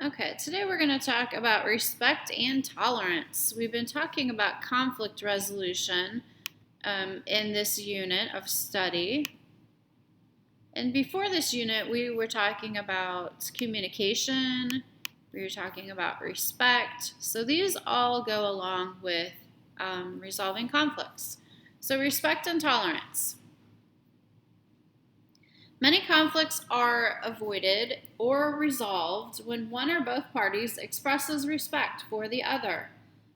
Okay, today we're going to talk about respect and tolerance. We've been talking about conflict resolution in this unit of study. And before this unit, we were talking about communication, we were talking about respect. So these all go along with resolving conflicts. So, respect and tolerance. Many conflicts are avoided or resolved when one or both parties expresses respect for the other.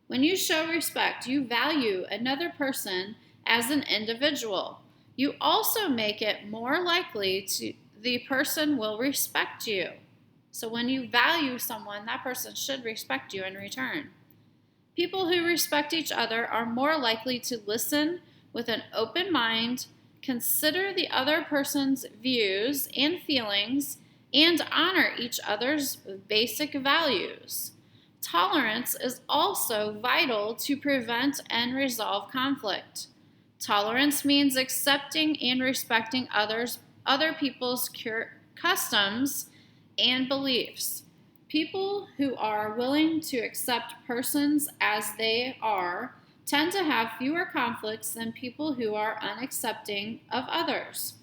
When you show respect, you value another person as an individual. You also make it more likely the person will respect you. So when you value someone, that person should respect you in return. People who respect each other are more likely to listen with an open mind, consider the other person's views and feelings, and honor each other's basic values. Tolerance is also vital to prevent and resolve conflict. Tolerance means accepting and respecting other people's customs and beliefs. People who are willing to accept persons as they are tend to have fewer conflicts than people who are unaccepting of others.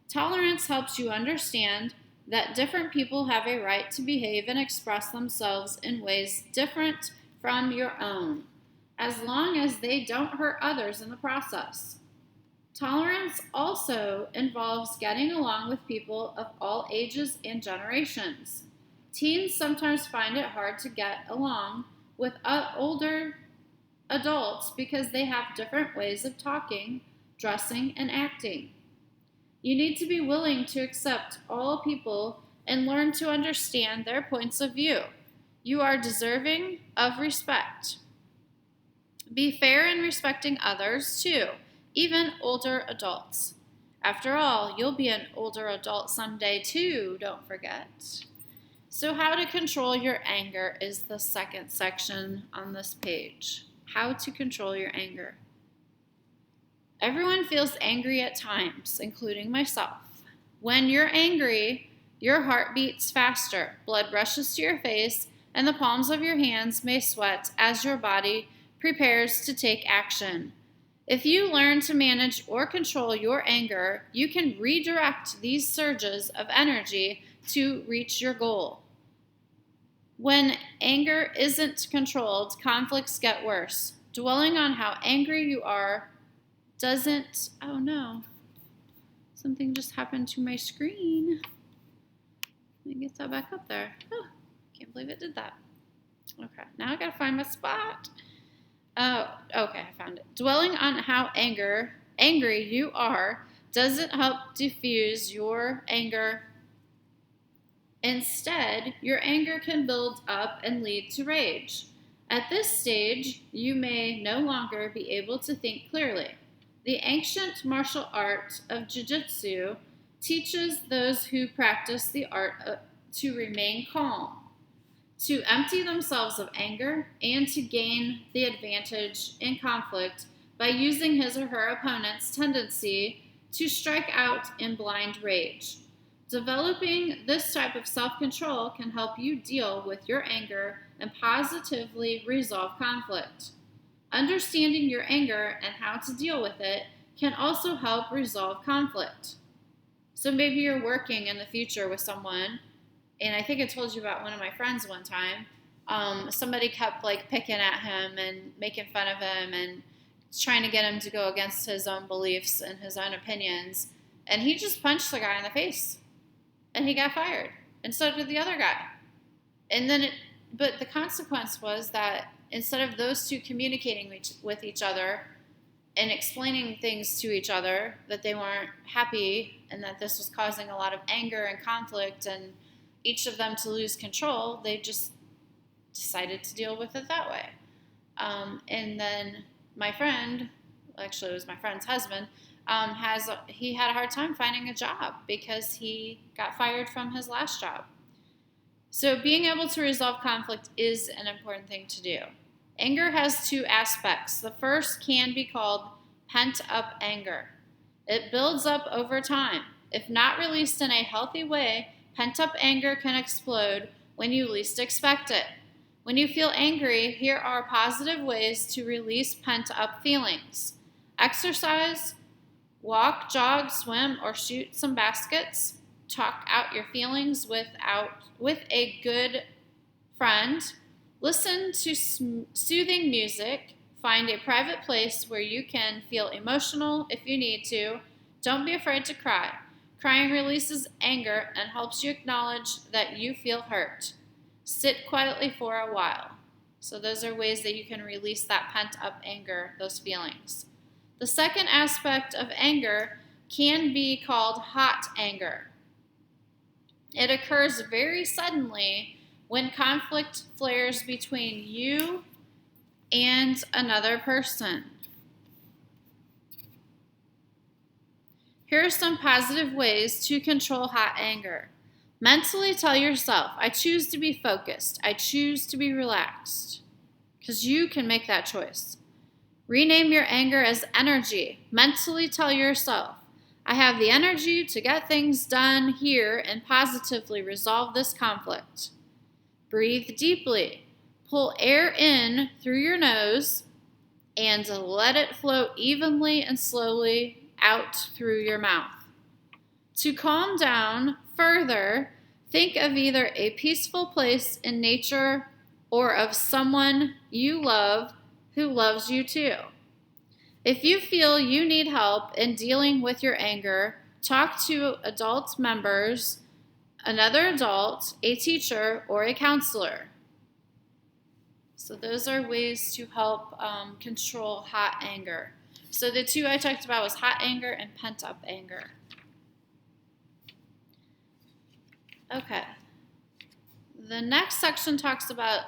Tolerance helps you understand that different people have a right to behave and express themselves in ways different from your own, as long as they don't hurt others in the process. Tolerance also involves getting along with people of all ages and generations. Teens sometimes find it hard to get along with older adults because they have different ways of talking, dressing, and acting. You need to be willing to accept all people and learn to understand their points of view. You are deserving of respect. Be fair in respecting others, too, even older adults. After all, you'll be an older adult someday, too, don't forget. So, how to control your anger is the second section on this page. How to control your anger. Everyone feels angry at times, including myself. When you're angry, your heart beats faster, blood rushes to your face, and the palms of your hands may sweat as your body prepares to take action. If you learn to manage or control your anger, you can redirect these surges of energy to reach your goal. When anger isn't controlled, conflicts get worse. Dwelling on how angry you are doesn't, oh no, something just happened to my screen. Let me get that back up there. Oh, can't believe it did that. Okay, now I gotta find my spot. Oh, okay, I found it. Dwelling on how angry you are doesn't help diffuse your anger. Instead, your anger can build up and lead to rage. At this stage, you may no longer be able to think clearly. The ancient martial art of jiu-jitsu teaches those who practice the art to remain calm, to empty themselves of anger, and to gain the advantage in conflict by using his or her opponent's tendency to strike out in blind rage. Developing this type of self-control can help you deal with your anger and positively resolve conflict. Understanding your anger and how to deal with it can also help resolve conflict. So maybe you're working in the future with someone, and I think I told you about one of my friends one time. Somebody kept like picking at him and making fun of him and trying to get him to go against his own beliefs and his own opinions. And he just punched the guy in the face. And he got fired. And so did the other guy. But the consequence was that instead of those two communicating with each other and explaining things to each other that they weren't happy and that this was causing a lot of anger and conflict and each of them to lose control, they just decided to deal with it that way. And then my friend, actually it was my friend's husband, he had a hard time finding a job because he got fired from his last job. So being able to resolve conflict is an important thing to do. Anger has two aspects. The first can be called pent-up anger. It builds up over time. If not released in a healthy way, pent-up anger can explode when you least expect it. When you feel angry, here are positive ways to release pent-up feelings. Exercise, walk, jog, swim, or shoot some baskets. Talk out your feelings with a good friend. Listen to soothing music. Find a private place where you can feel emotional if you need to. Don't be afraid to cry. Crying releases anger and helps you acknowledge that you feel hurt. Sit quietly for a while. So those are ways that you can release that pent-up anger, those feelings. The second aspect of anger can be called hot anger. It occurs very suddenly when conflict flares between you and another person. Here are some positive ways to control hot anger. Mentally tell yourself, I choose to be focused. I choose to be relaxed. Because you can make that choice. Rename your anger as energy. Mentally tell yourself, I have the energy to get things done here and positively resolve this conflict. Breathe deeply. Pull air in through your nose and let it flow evenly and slowly out through your mouth. To calm down further, think of either a peaceful place in nature or of someone you love who loves you too. If you feel you need help in dealing with your anger, talk to adult members, another adult, a teacher, or a counselor. So those are ways to help control hot anger. So the two I talked about was hot anger and pent-up anger. Okay. The next section talks about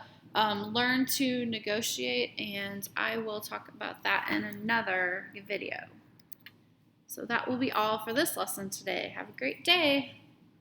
learn to negotiate, and I will talk about that in another video. So that will be all for this lesson today. Have a great day.